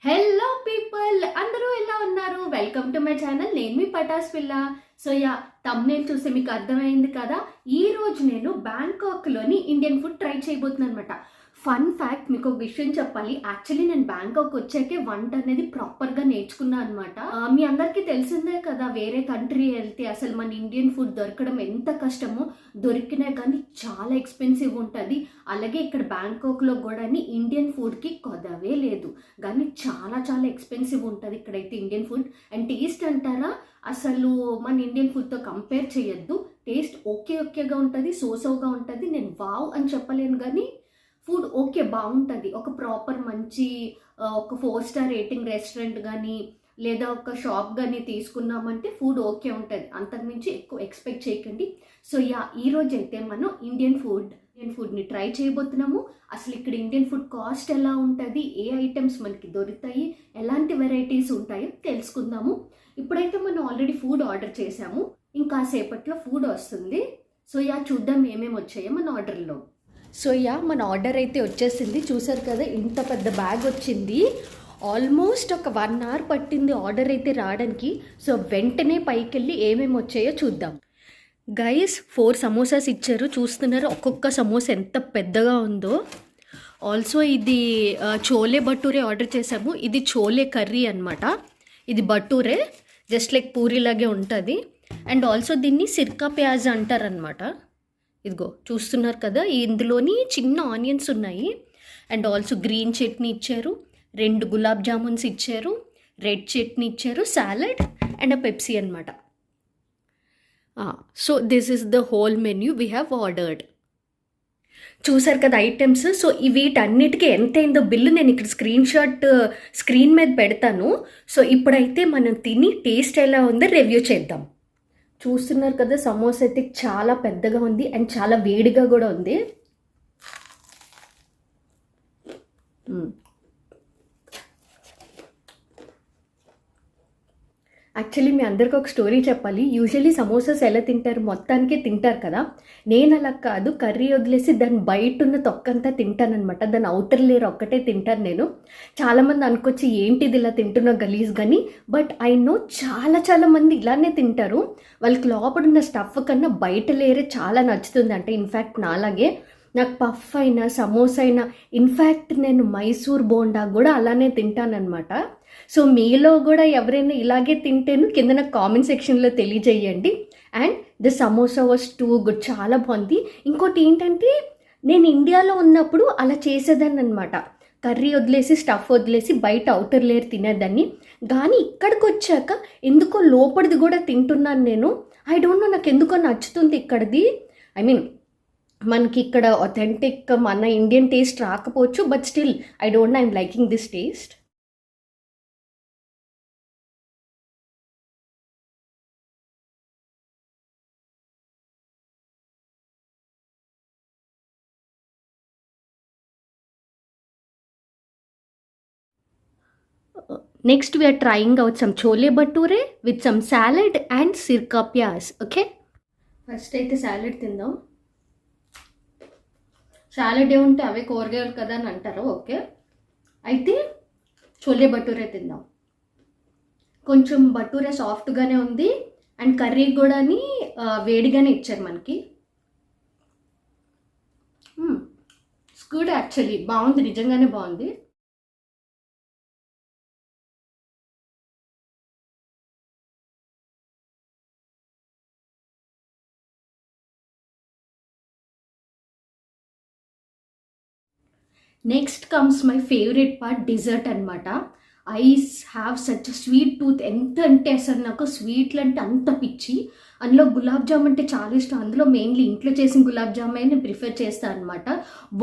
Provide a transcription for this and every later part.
Hello people, అందరూ ఎలా ఉన్నారు? Welcome to my channel. నేను మీ పటాస్ పిల్ల. సో థంబ్నెయిల్ చూస్తే మీకు అర్థమైంది కదా. ఈ రోజు నేను బ్యాంకాక్లోని ఇండియన్ ఫుడ్ ట్రై చేయబోతున్నాను అనమాట. ఫన్ ఫ్యాక్ట్, మీకు ఒక విషయం చెప్పాలి. యాక్చువల్లీ నేను బ్యాంకాక్ వచ్చాకే వంట అనేది ప్రాపర్గా నేర్చుకున్నాను అనమాట. మీ అందరికీ తెలిసిందే కదా, వేరే కంట్రీ వెళ్తే అసలు మన ఇండియన్ ఫుడ్ దొరకడం ఎంత కష్టమో. దొరికినా కానీ చాలా ఎక్స్పెన్సివ్ ఉంటుంది. అలాగే ఇక్కడ బ్యాంకాక్లో కూడా ఇండియన్ ఫుడ్కి కొదవే లేదు, కానీ చాలా చాలా ఎక్స్పెన్సివ్ ఉంటుంది ఇక్కడైతే ఇండియన్ ఫుడ్. అండ్ టేస్ట్ అంటారా, అసలు మన ఇండియన్ ఫుడ్తో కంపేర్ చేయొద్దు. టేస్ట్ ఓకేగా ఉంటుంది, సోసోగా ఉంటుంది. నేను వావ్ అని చెప్పలేను, కానీ ఫుడ్ ఓకే బాగుంటుంది. ఒక ప్రాపర్ మంచి ఒక 4 స్టార్ రేటింగ్ రెస్టారెంట్ కానీ లేదా ఒక షాప్ కానీ తీసుకున్నామంటే ఫుడ్ ఓకే ఉంటుంది. అంతకుమించి ఎక్కువ ఎక్స్పెక్ట్ చేయకండి. సో ఈరోజు అయితే మనం ఇండియన్ ఫుడ్ని ట్రై చేయబోతున్నాము. అసలు ఇక్కడ ఇండియన్ ఫుడ్ కాస్ట్ ఎలా ఉంటుంది, ఏ ఐటమ్స్ మనకి దొరుకుతాయి, ఎలాంటి వెరైటీస్ ఉంటాయో తెలుసుకుందాము. ఇప్పుడైతే మనం ఆల్రెడీ ఫుడ్ ఆర్డర్ చేసాము, ఇంకా సేపట్లో ఫుడ్ వస్తుంది. సో చూద్దాం ఏమేమి వచ్చాయో మన ఆర్డర్లో. సో మన ఆర్డర్ అయితే వచ్చేసింది. చూసారు కదా, ఇంత పెద్ద బ్యాగ్ వచ్చింది. ఆల్మోస్ట్ ఒక 1 అవర్ పట్టింది ఆర్డర్ అయితే రావడానికి. సో వెంటనే పైకి వెళ్ళి ఏమేమి వచ్చాయో చూద్దాం. గైస్, 4 సమోసాస్ ఇచ్చారు. చూస్తున్నారు ఒక్కొక్క సమోసా ఎంత పెద్దగా ఉందో. ఆల్సో ఇది చోలే భటూరే ఆర్డర్ చేసాము. ఇది చోలే కర్రీ అనమాట. ఇది భటూరే, జస్ట్ లైక్ పూరీలాగే ఉంటుంది. అండ్ ఆల్సో దీన్ని సిర్కా ప్యాజ్ అంటారనమాట. ఇదిగో చూస్తున్నారు కదా, ఇందులోని చిన్న ఆనియన్స్ ఉన్నాయి. అండ్ ఆల్సో గ్రీన్ చట్నీ ఇచ్చారు, 2 గులాబ్ జామున్స్ ఇచ్చారు, రెడ్ చట్నీ ఇచ్చారు, సాలడ్ అండ్ పెప్సీ అనమాట. So this is the whole menu we have ordered. చూసారు కదా ఐటమ్స్. సో వీటన్నిటికీ ఎంతైందో బిల్లు నేను ఇక్కడ స్క్రీన్ మీద పెడతాను. సో ఇప్పుడైతే మనం తిని టేస్ట్ ఎలా ఉందో రివ్యూ చేద్దాం. చూస్తున్నారు కదా, సమోసా అయితే చాలా పెద్దగా ఉంది అండ్ చాలా వేడిగా కూడా ఉంది. యాక్చువల్లీ మీ అందరికీ ఒక స్టోరీ చెప్పాలి. యూజువల్లీ సమోసాస్ ఎలా తింటారు, మొత్తానికే తింటారు కదా. నేను అలా కాదు, కర్రీ వదిలేసి దాని బయట ఉన్న తొక్కంతా తింటానమాట. దాని అవుటర్ లేయర్ ఒక్కటే తింటాను నేను. చాలామంది అనుకొచ్చి ఏంటిది ఇలా తింటున్నా గలీజ్ కానీ, బట్ ఐ నో చాలా మంది ఇలానే తింటారు. వాళ్ళకి లోపల ఉన్న స్టఫ్ కన్నా బయట లేయరే చాలా నచ్చుతుంది. అంటే ఇన్ఫ్యాక్ట్ నాలాగే నాకు పఫ్ అయినా సమోసా అయినా, ఇన్ఫ్యాక్ట్ నేను మైసూర్ బోండా కూడా అలానే తింటానమాట. సో మీలో కూడా ఎవరైనా ఇలాగే తింటేను కింద నాకు కామెంట్ సెక్షన్లో తెలియజేయండి. And the samosa was too good, చాలా బాగుంది. ఇంకోటి ఏంటంటే, నేను ఇండియాలో ఉన్నప్పుడు అలా చేసేదాన్ని అనమాట. కర్రీ వదిలేసి స్టఫ్ వదిలేసి బయట అవుటర్ లేయర్ తినేదాన్ని. కానీ ఇక్కడికి వచ్చాక ఎందుకో లోపలిది కూడా తింటున్నాను నేను. ఐ డోంట్ నో, నాకు ఎందుకో నచ్చుతుంది ఇక్కడిది. ఐ మీన్ మనకి ఇక్కడ అథెంటిక్ మన ఇండియన్ టేస్ట్ రాకపోవచ్చు, but still I don't know, I'm liking this taste. Next we are trying out some chole bhature with some salad and sirka pyaz. Okay, first అయితే salad తిందాం. Salad ఏముంటే అవే కూరగాయలు కదా అని అంటారు. ఓకే, అయితే చోలే భటూరే తిందాం. కొంచెం భటూరే సాఫ్ట్గానే ఉంది అండ్ కర్రీ కూడా వేడిగానే ఇచ్చారు మనకి. ఇట్స్ గుడ్ యాక్చువల్లీ, బాగుంది, నిజంగానే బాగుంది. Next comes my favourite part, dessert అనమాట. I have such sweet tooth. ఎంత అంటే అసలు నాకు స్వీట్లు అంటే అంత పిచ్చి. అందులో గులాబ్ జామ్ అంటే చాలా ఇష్టం. అందులో మెయిన్లీ ఇంట్లో చేసిన గులాబ్ జామ్ నేను ప్రిఫర్ చేస్తాను అనమాట.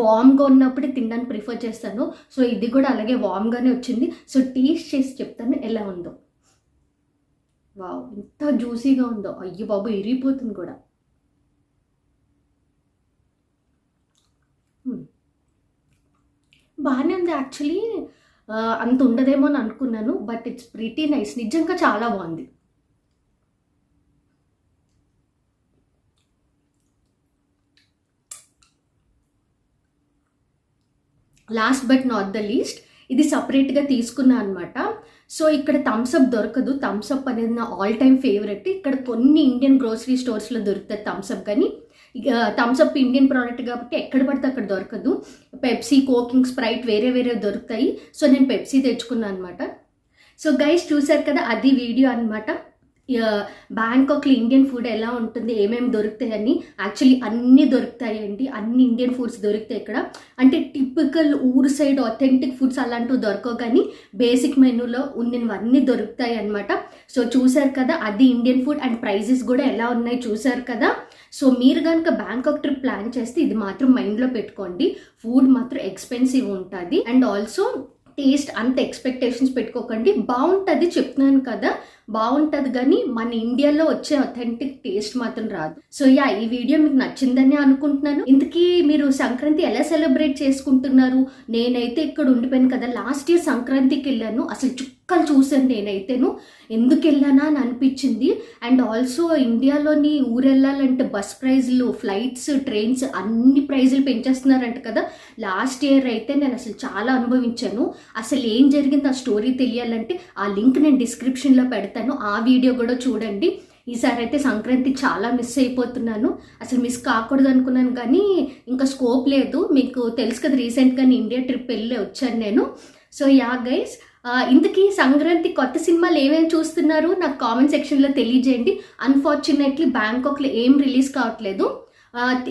వామ్గా ఉన్నప్పుడే తినడానికి ప్రిఫర్ చేస్తాను. సో ఇది కూడా అలాగే వామ్గానే వచ్చింది. సో టేస్ట్ చేసి చెప్తాను ఎలా ఉందో. వావ్, ఎంత జ్యూసీగా ఉందో. అయ్యో బాబు, ఇరిగిపోతుంది కూడా. బాగానే ఉంది యాక్చువల్లీ. అంత ఉండదేమో అని అనుకున్నాను, బట్ ఇట్స్ ప్రిటీ నైస్. నిజంగా చాలా బాగుంది. Last but not the least, ఇది సపరేట్గా తీసుకున్నా అనమాట. సో ఇక్కడ థమ్స్అప్ దొరకదు. థమ్స్అప్ అనేది నా ఆల్ టైమ్ ఫేవరెట్. ఇక్కడ కొన్ని ఇండియన్ గ్రోసరీ స్టోర్స్లో దొరుకుతుంది థమ్స్అప్, కానీ ఇక థమ్స్అప్ ఇండియన్ ప్రోడక్ట్ కాబట్టి ఎక్కడ పడితే అక్కడ దొరకదు. పెప్సీ, కోకింగ్, స్ప్రైట్ వేరే వేరే దొరుకుతాయి. సో నేను పెప్సీ తెచ్చుకున్నాను అనమాట. సో గైస్ చూసారు కదా, అది వీడియో అనమాట. బ్యాంకాక్లో ఇండియన్ ఫుడ్ ఎలా ఉంటుంది, ఏమేమి దొరుకుతాయని. యాక్చువల్లీ అన్నీ దొరుకుతాయండి, అన్ని ఇండియన్ ఫుడ్స్ దొరుకుతాయి ఇక్కడ. అంటే టిపికల్ ఊరు సైడ్ ఆథెంటిక్ ఫుడ్స్ అలాంటివి దొరకవు, కానీ బేసిక్ మెనూలో ఉన్నవన్నీ దొరుకుతాయి అనమాట. సో చూసారు కదా, అది ఇండియన్ ఫుడ్. అండ్ ప్రైజెస్ కూడా ఎలా ఉన్నాయి చూసారు కదా. సో మీరు కనుక బ్యాంకాక్ ట్రిప్ ప్లాన్ చేస్తే ఇది మాత్రం మైండ్లో పెట్టుకోండి, ఫుడ్ మాత్రం ఎక్స్పెన్సివ్ ఉంటుంది. అండ్ ఆల్సో టేస్ట్ అంత ఎక్స్పెక్టేషన్స్ పెట్టుకోకండి, బాగుంటుంది చెప్తున్నాను కదా, బాగుంటుంది, కానీ మన ఇండియాలో వచ్చే అథెంటిక్ టేస్ట్ మాత్రం రాదు. సో ఈ వీడియో మీకు నచ్చిందని అనుకుంటున్నాను. ఇంతకీ మీరు సంక్రాంతి ఎలా సెలబ్రేట్ చేసుకుంటున్నారు? నేనైతే ఇక్కడ ఉండిపోయాను కదా, లాస్ట్ ఇయర్ సంక్రాంతికి వెళ్ళాను, అసలు చుక్కలు చూసాను నేనైతేను. ఎందుకు వెళ్ళానా అని అనిపించింది. అండ్ ఆల్సో ఇండియాలోని ఊరు వెళ్ళాలంటే బస్ ప్రైజులు, ఫ్లైట్స్, ట్రైన్స్ అన్ని ప్రైజులు పెంచేస్తున్నారంట కదా. లాస్ట్ ఇయర్ అయితే నేను అసలు చాలా అనుభవించాను. అసలు ఏం జరిగింది ఆ స్టోరీ తెలియాలంటే ఆ లింక్ నేను డిస్క్రిప్షన్లో పెడతాను, ఆ వీడియో కూడా చూడండి. ఈసారి అయితే సంక్రాంతి చాలా మిస్ అయిపోతున్నాను, అసలు మిస్ కాకూడదు అనుకున్నాను కానీ ఇంకా స్కోప్ లేదు. మీకు తెలుసు కదా, రీసెంట్గా ఇండియా ట్రిప్ వెళ్ళి వచ్చాను నేను. సో గైస్, ఇంతకీ సంక్రాంతి కొత్త సినిమాలు ఏమేమి చూస్తున్నారు నాకు కామెంట్ సెక్షన్లో తెలియజేయండి. అన్ఫార్చునేట్లీ బ్యాంకాక్లో ఏం రిలీజ్ కావట్లేదు.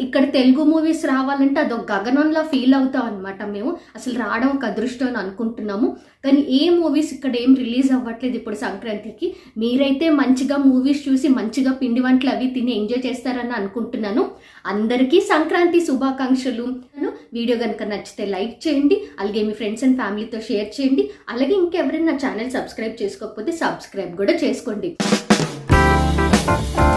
ఇక్కడ తెలుగు మూవీస్ రావాలంటే అదొక గగనంలా ఫీల్ అవుతాం అనమాట. మేము అసలు రావడం ఒక అదృష్టం అని అనుకుంటున్నాము, కానీ ఏ మూవీస్ ఇక్కడ ఏం రిలీజ్ అవ్వట్లేదు ఇప్పుడు సంక్రాంతికి. మీరైతే మంచిగా మూవీస్ చూసి మంచిగా పిండి వంటలు అవి తిని ఎంజాయ్ చేస్తారని అనుకుంటున్నాను. అందరికీ సంక్రాంతి శుభాకాంక్షలు. వీడియో కనుక నచ్చితే లైక్ చేయండి, అలాగే మీ ఫ్రెండ్స్ అండ్ ఫ్యామిలీతో షేర్ చేయండి. అలాగే ఇంకెవరైనా నా ఛానల్ సబ్స్క్రైబ్ చేసుకోకపోతే సబ్స్క్రైబ్ కూడా చేసుకోండి.